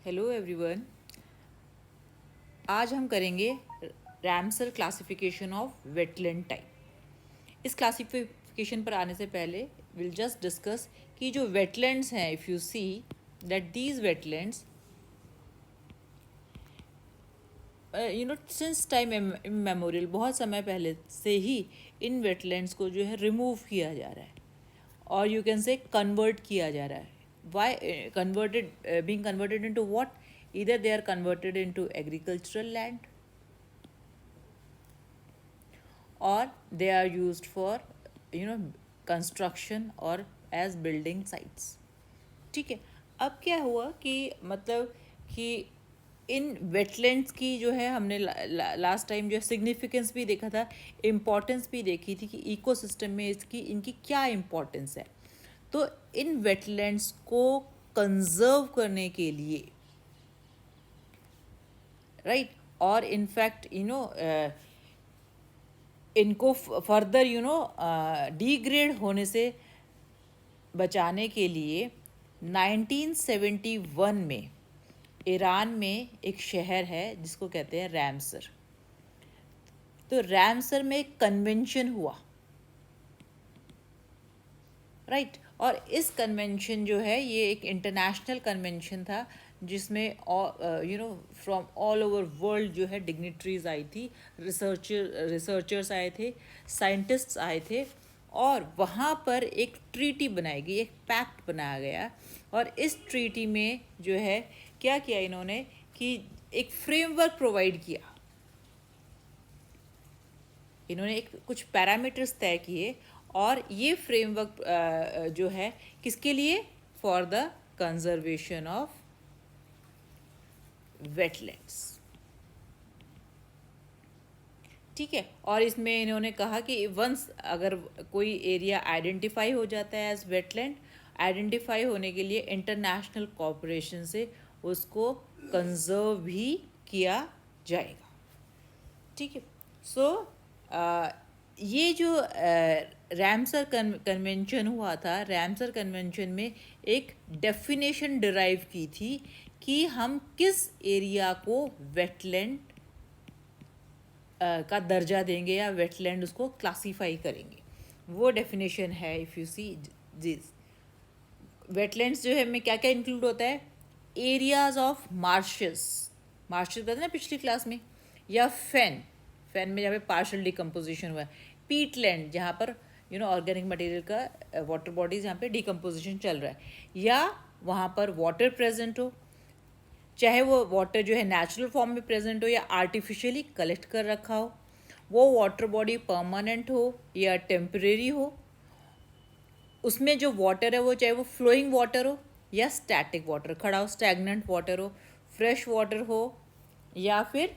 Hello everyone. आज हम करेंगे Ramsar classification of wetland type. इस क्लासिफिकेशन पर आने से पहले विल जस्ट डिस्कस कि जो वेटलैंड्स हैं, if you see that these wetlands since time memorial, बहुत समय पहले से ही इन वेटलैंड्स को जो है रिमूव किया जा रहा है और यू कैन से कन्वर्ट किया जा रहा है। Why converted, being converted into what? either they are converted into agricultural land or they are used for construction or as building sites. ठीक है। अब क्या हुआ कि मतलब कि इन वेटलैंड्स की जो है हमने लास्ट टाइम जो सिग्निफिकेंस भी देखा था, इम्पोर्टेंस भी देखी थी कि इकोसिस्टम में इसकी इनकी क्या इम्पोर्टेंस है। तो इन वेटलैंड्स को कंजर्व करने के लिए राइट, और इनफैक्ट इनको फर्दर डिग्रेड होने से बचाने के लिए 1971 में ईरान में एक शहर है जिसको कहते हैं रैमसर। तो रैमसर में एक कन्वेंशन हुआ, राइट। और इस कन्वेंशन जो है ये एक इंटरनेशनल कन्वेंशन था जिसमें फ्रॉम ऑल ओवर वर्ल्ड जो है डिग्निटरीज आई थी, रिसर्चर्स आए थे, साइंटिस्ट्स आए थे, और वहाँ पर एक ट्रीटी बनाई गई, एक पैक्ट बनाया गया। और इस ट्रीटी में जो है क्या किया इन्होंने कि एक फ्रेमवर्क प्रोवाइड किया। इन्होंने एक कुछ पैरामीटर्स तय किए और ये फ्रेमवर्क जो है किसके लिए? For the conservation of wetlands. ठीक है। और इसमें इन्होंने कहा कि वंस अगर कोई एरिया आइडेंटिफाई हो जाता है एज वेटलैंड, आइडेंटिफाई होने के लिए इंटरनेशनल कॉपरेशन से उसको कंजर्व भी किया जाएगा। ठीक है। सो ये जो रैमसर कन्वेंशन हुआ था, रैमसर कन्वेंशन में एक डेफिनेशन डिराइव की थी कि हम किस एरिया को वेटलैंड का दर्जा देंगे या वेटलैंड उसको क्लासीफाई करेंगे। वो डेफिनेशन है, if you see this wetlands जो है में क्या क्या इंक्लूड होता है? एरियाज ऑफ मार्शेस, मार्शेस बताया ना पिछली क्लास में, या फैन, फैन में जहाँ पे पार्शल डिकम्पोजिशन हुआ है, पीटलैंड जहाँ पर ऑर्गेनिक मटेरियल का वाटर बॉडीज जहाँ पे डिकम्पोजिशन चल रहा है, या वहाँ पर वाटर प्रेजेंट हो, चाहे वो वाटर जो है नेचुरल फॉर्म में प्रेजेंट हो या आर्टिफिशियली कलेक्ट कर रखा हो, वो वाटर बॉडी परमानेंट हो या टेम्परेरी हो, उसमें जो वाटर है वो चाहे वो फ्लोइंग वाटर हो या स्टैटिक वाटर, खड़ा हो, स्टैगनेंट वाटर हो, फ्रेश वाटर हो, या फिर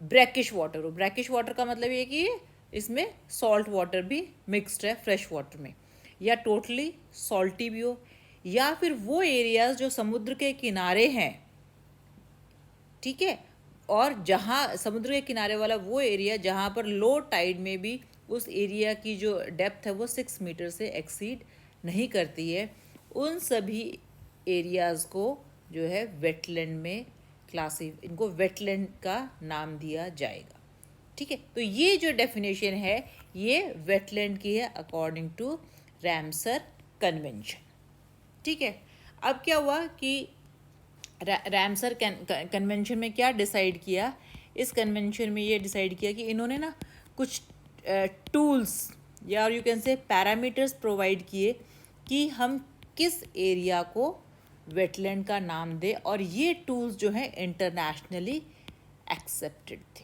ब्रैकिश वाटर हो। ब्रैकिश वाटर का मतलब ये कि इसमें सॉल्ट वाटर भी मिक्सड है फ्रेश वाटर में, या टोटली सॉल्टी भी हो, या फिर वो एरियाज जो समुद्र के किनारे हैं, ठीक है, और जहाँ समुद्र के किनारे वाला वो एरिया जहाँ पर लो टाइड में भी उस एरिया की जो डेप्थ है वो 6 मीटर से एक्सीड नहीं करती है, उन सभी एरियाज़ को जो है वेटलैंड में इनको वेटलैंड का नाम दिया जाएगा। ठीक है। तो ये जो डेफिनेशन है ये वेटलैंड की है अकॉर्डिंग टू रैमसर कन्वेंशन। ठीक है। अब क्या हुआ कि रैमसर कन्वेंशन में क्या डिसाइड किया? इस कन्वेंशन में ये डिसाइड किया कि इन्होंने ना कुछ टूल्स या you can say parameters provide किए कि हम किस एरिया को वेटलैंड का नाम दें, और ये टूल्स जो हैं इंटरनेशनली एक्सेप्टेड थे।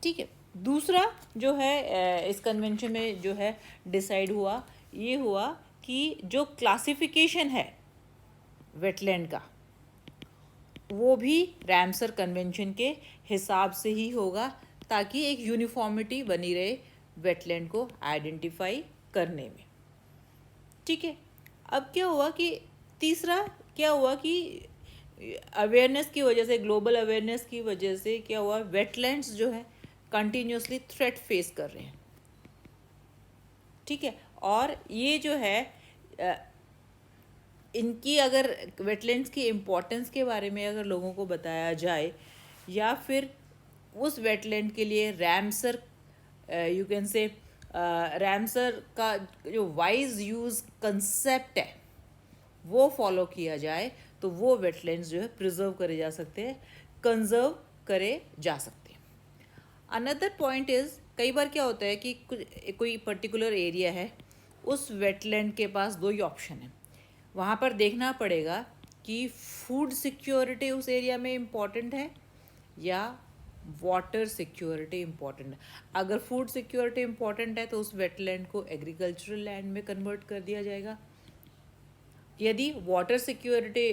ठीक है। दूसरा जो है इस कन्वेंशन में जो है डिसाइड हुआ, ये हुआ कि जो क्लासिफिकेशन है वेटलैंड का वो भी रैमसर कन्वेंशन के हिसाब से ही होगा, ताकि एक यूनिफॉर्मिटी बनी रहे वेटलैंड को आइडेंटिफाई करने में। ठीक है। अब क्या हुआ कि तीसरा क्या हुआ कि अवेयरनेस की वजह से, ग्लोबल अवेयरनेस की वजह से क्या हुआ, वेटलैंड्स जो है कंटिन्यूसली थ्रेट फेस कर रहे हैं। ठीक है। और ये जो है इनकी अगर वेटलैंड्स की इम्पोर्टेंस के बारे में अगर लोगों को बताया जाए, या फिर उस वेटलैंड के लिए Ramsar, you can say Ramsar का जो वाइज यूज़ कंसेप्ट है वो फॉलो किया जाए, तो वो वेटलैंड्स जो है प्रिजर्व करे जा सकते हैं, कंजर्व करे जा सकते हैं। अनदर पॉइंट इज़, कई बार क्या होता है कि कोई पर्टिकुलर एरिया है, उस वेटलैंड के पास दो ही ऑप्शन है। वहाँ पर देखना पड़ेगा कि फूड सिक्योरिटी उस एरिया में इम्पॉर्टेंट है या वाटर सिक्योरिटी इम्पॉर्टेंट है। अगर फूड सिक्योरिटी इम्पॉर्टेंट है तो उस वेटलैंड को एग्रीकल्चरल लैंड में कन्वर्ट कर दिया जाएगा। यदि वाटर सिक्योरिटी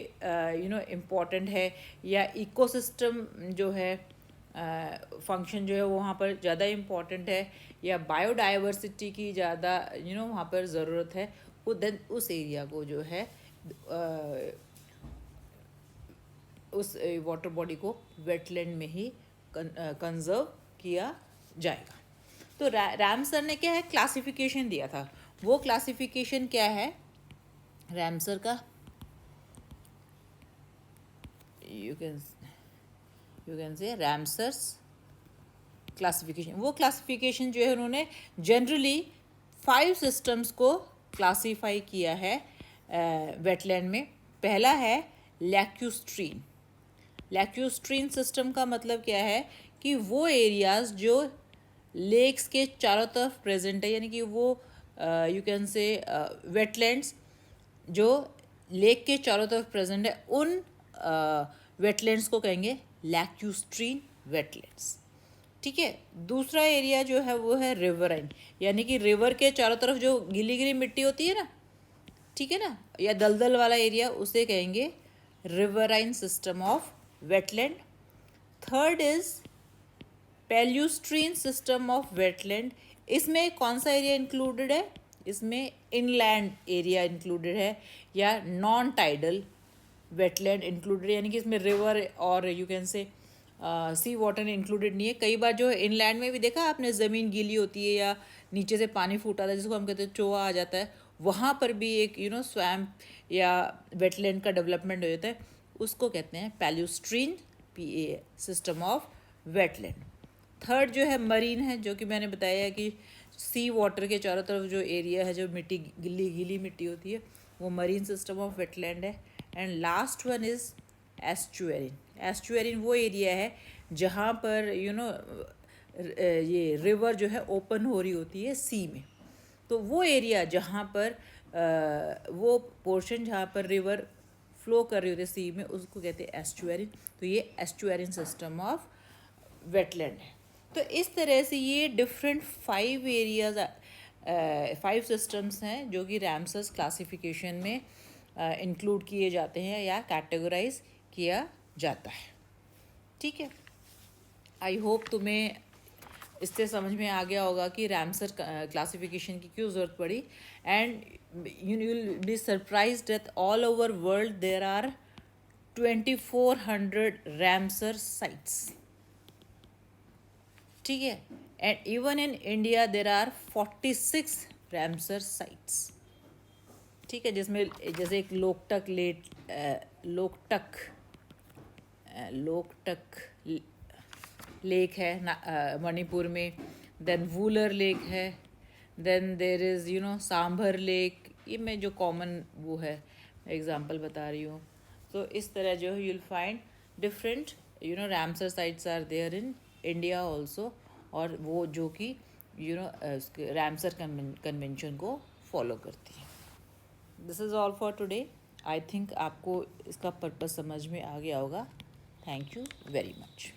इम्पॉर्टेंट है या इकोसिस्टम जो है फंक्शन जो है वो वहाँ पर ज़्यादा इम्पॉर्टेंट है, या बायोडाइवर्सिटी की ज़्यादा वहाँ पर ज़रूरत है, वो देन उस एरिया को जो है उस वाटर बॉडी को वेटलैंड में ही कंजर्व किया जाएगा। तो रैमसर ने क्या है क्लासिफिकेशन दिया था, वो क्लासिफिकेशन क्या है रैमसर का, यू कैन से रैमसर्स क्लासिफिकेशन। वो क्लासिफिकेशन जो है उन्होंने जनरली 5 सिस्टम्स को क्लासीफाई किया है वेटलैंड में। पहला है लैक्यूस्ट्रीन। लैक्यूस्ट्रीन सिस्टम का मतलब क्या है कि वो एरियाज जो लेक्स के चारों तरफ प्रेजेंट है, यानी कि वो यू कैन से वेटलैंड्स जो लेक के चारों तरफ प्रेजेंट है, उन वेटलैंड्स को कहेंगे लैक्यूस्ट्रीन वेटलैंड्स। ठीक है। दूसरा एरिया जो है वो है रिवराइन, यानी कि रिवर के चारों तरफ जो गीली गीली मिट्टी होती है ना, ठीक है ना, या दलदल वाला एरिया, उसे कहेंगे riverine system of wetland. Third is palustrine system of wetland. इसमें कौन सा एरिया इंक्लूडेड है, इसमें इनलैंड एरिया इंक्लूडेड है या नॉन टाइडल वेटलैंड इंक्लूडेड, यानी कि इसमें रिवर और you can say C water included नहीं है। कई बार जो है इनलैंड में भी देखा आपने, ज़मीन गीली होती है या नीचे से पानी फूटा था जिसको हम कहते हैं चोआ आ जाता है, वहाँ पर भी एक स्वैम्प या वेटलैंड का डेवलपमेंट हो जाता है, उसको कहते हैं पैल्यूस्ट्रीन PA system of wetland. Third जो है मरीन है, जो कि मैंने बताया कि सी वाटर के चारों तरफ जो एरिया है, जो मिट्टी गीली गीली मिट्टी होती है, वो मरीन सिस्टम ऑफ वेटलैंड है। And last one is estuarine. Estuarine वो एरिया है जहाँ पर ये रिवर जो है ओपन हो रही होती है सी में, तो वो एरिया जहाँ पर वो पोर्शन जहाँ पर रिवर फ्लो कर रही होती है सी में, उसको कहते हैं एस्चुएरिन। तो ये एस्चुएरिन सिस्टम ऑफ वेटलैंड है। तो इस तरह से ये डिफरेंट 5 एरियाज 5 सिस्टम्स हैं जो कि रैमसर्स क्लासिफिकेशन में इंक्लूड किए जाते हैं या कैटेगराइज किया जाता है। ठीक है। आई होप तुम्हें इससे समझ में आ गया होगा कि रैमसर क्लासिफिकेशन की क्यों ज़रूरत पड़ी। And you will be surprised that all over world there are 2400 Ramsar sites. ठीक है। And even in India there are 46 Ramsar sites. ठीक है, जिसमें जैसे एक लोकटक लेक है मणिपुर में, देन वूलर लेक है, then there is Sambhar lake, ये मैं जो कॉमन वो है एग्जांपल बता रही हूँ। तो इस तरह जो है you'll find different Ramsar sites are there in India also, और वो जो कि रैमसर कन्वेंशन को फॉलो करती है। This is all for today. I think आपको इसका पर्पस समझ में आ गया होगा। Thank you very much.